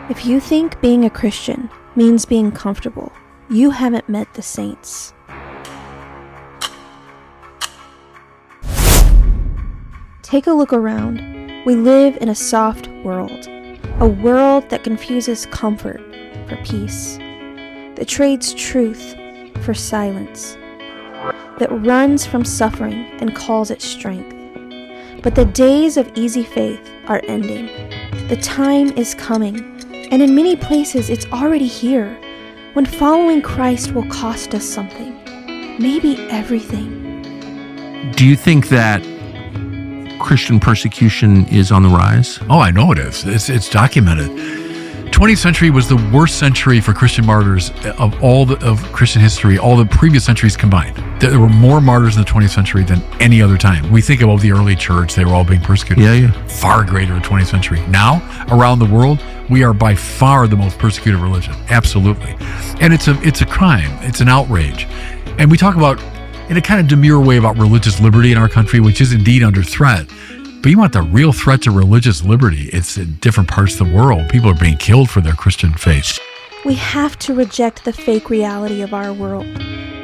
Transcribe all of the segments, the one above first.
If you think being a Christian means being comfortable, you haven't met the saints. Take a look around. We live in a soft world, a world that confuses comfort for peace, that trades truth for silence, that runs from suffering and calls it strength. But the days of easy faith are ending. The time is coming, and in many places it's already here, when following Christ will cost us something, maybe everything. Do you think that Christian persecution is on the rise? Oh, I know it is. It's documented. 20th century was the worst century for Christian martyrs of Christian history, all the previous centuries combined. There were more martyrs in the 20th century than any other time. We think about the early church, they were all being persecuted. Yeah. Far greater in the 20th century. Now, around the world, we are by far the most persecuted religion. Absolutely. And it's a crime. It's an outrage. And we talk about, in a kind of demure way, about religious liberty in our country, which is indeed under threat. But you want the real threat to religious liberty, it's in different parts of the world. People are being killed for their Christian faith. We have to reject the fake reality of our world.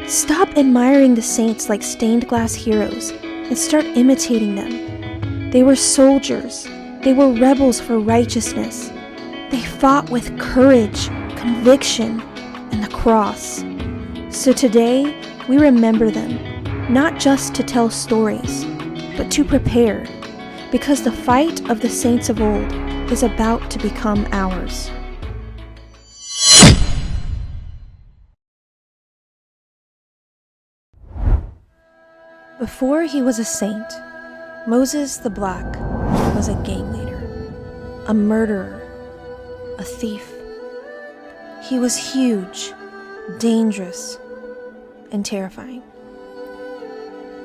Stop admiring the saints like stained glass heroes and start imitating them. They were soldiers. They were rebels for righteousness. They fought with courage, conviction, and the cross. So today, we remember them, not just to tell stories, but to prepare. Because the fight of the saints of old is about to become ours. Before he was a saint, Moses the Black was a gang leader, a murderer, a thief. He was huge, dangerous, and terrifying.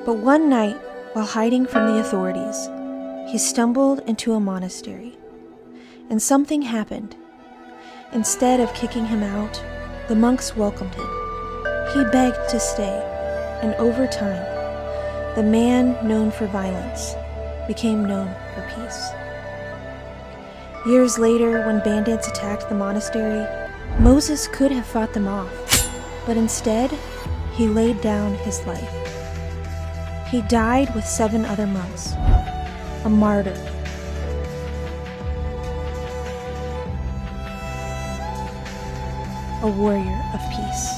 But one night, while hiding from the authorities, he stumbled into a monastery, and something happened. Instead of kicking him out, the monks welcomed him. He begged to stay, and over time, the man known for violence became known for peace. Years later, when bandits attacked the monastery, Moses could have fought them off, but instead, he laid down his life. He died with 7 other monks. A martyr. A warrior of peace.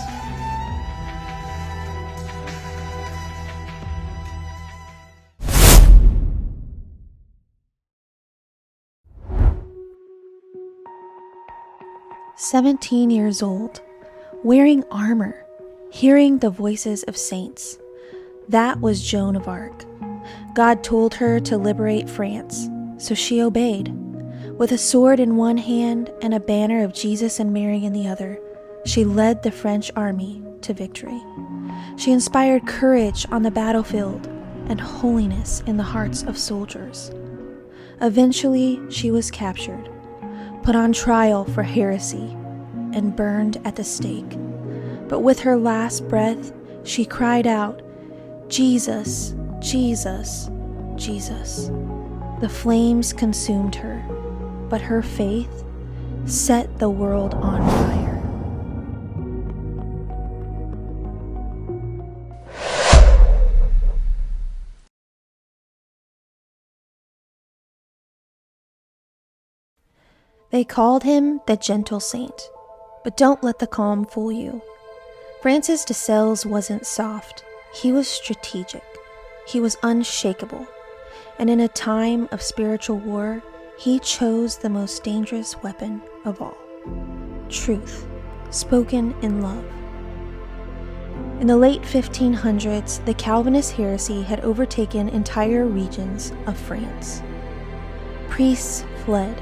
"17 years old, wearing armor, hearing the voices of saints. That was Joan of Arc. God told her to liberate France, so she obeyed. With a sword in one hand and a banner of Jesus and Mary in the other, she led the French army to victory. She inspired courage on the battlefield and holiness in the hearts of soldiers. Eventually, she was captured, put on trial for heresy, and burned at the stake. But with her last breath, she cried out, 'Jesus, Jesus, Jesus.' The flames consumed her, but her faith set the world on fire. They called him the gentle saint, but don't let the calm fool you. Francis de Sales wasn't soft, he was strategic. He was unshakable, and in a time of spiritual war, he chose the most dangerous weapon of all: truth, spoken in love. In the late 1500s, the Calvinist heresy had overtaken entire regions of France. Priests fled,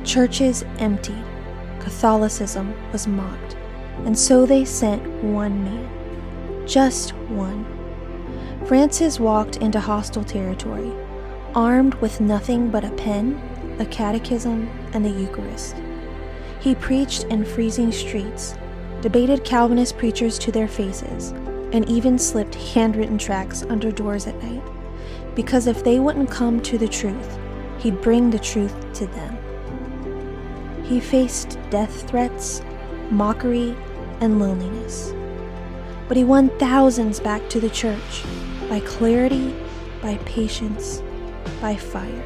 churches emptied, Catholicism was mocked, and so they sent one man, just one. Francis walked into hostile territory, armed with nothing but a pen, a catechism, and the Eucharist. He preached in freezing streets, debated Calvinist preachers to their faces, and even slipped handwritten tracts under doors at night, because if they wouldn't come to the truth, he'd bring the truth to them. He faced death threats, mockery, and loneliness. But he won thousands back to the church by clarity, by patience, by fire.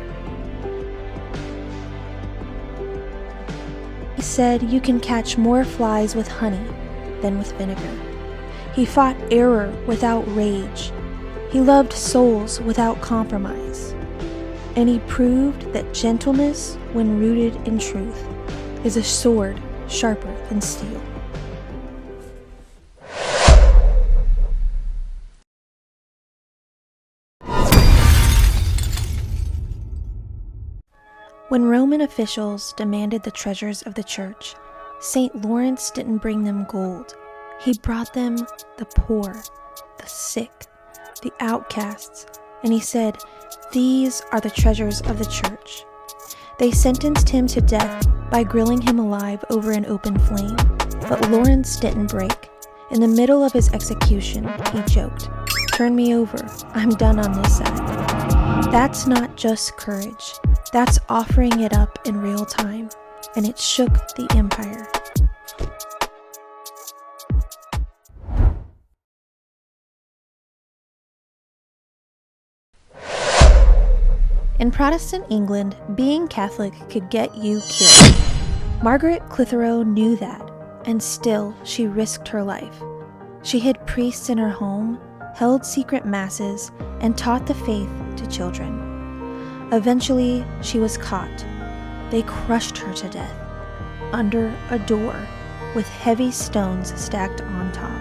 He said you can catch more flies with honey than with vinegar. He fought error without rage. He loved souls without compromise. And he proved that gentleness, when rooted in truth, is a sword sharper than steel. When Roman officials demanded the treasures of the church, St. Lawrence didn't bring them gold. He brought them the poor, the sick, the outcasts, and he said, "These are the treasures of the church." They sentenced him to death by grilling him alive over an open flame, but Lawrence didn't break. In the middle of his execution, he joked, "Turn me over, I'm done on this side." That's not just courage. That's offering it up in real time, and it shook the empire. In Protestant England, being Catholic could get you killed. Margaret Clitherow knew that, and still she risked her life. She hid priests in her home, held secret masses, and taught the faith to children. Eventually, she was caught. They crushed her to death, under a door, with heavy stones stacked on top.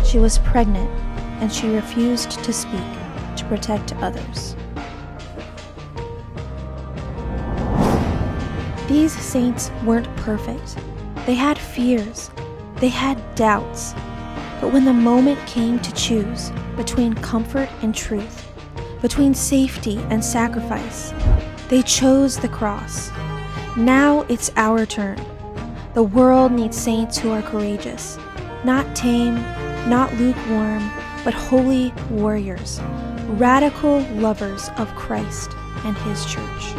She was pregnant, and she refused to speak to protect others. These saints weren't perfect. They had fears. They had doubts. But when the moment came to choose between comfort and truth, between safety and sacrifice, they chose the cross. Now it's our turn. The world needs saints who are courageous, not tame, not lukewarm, but holy warriors, radical lovers of Christ and His church.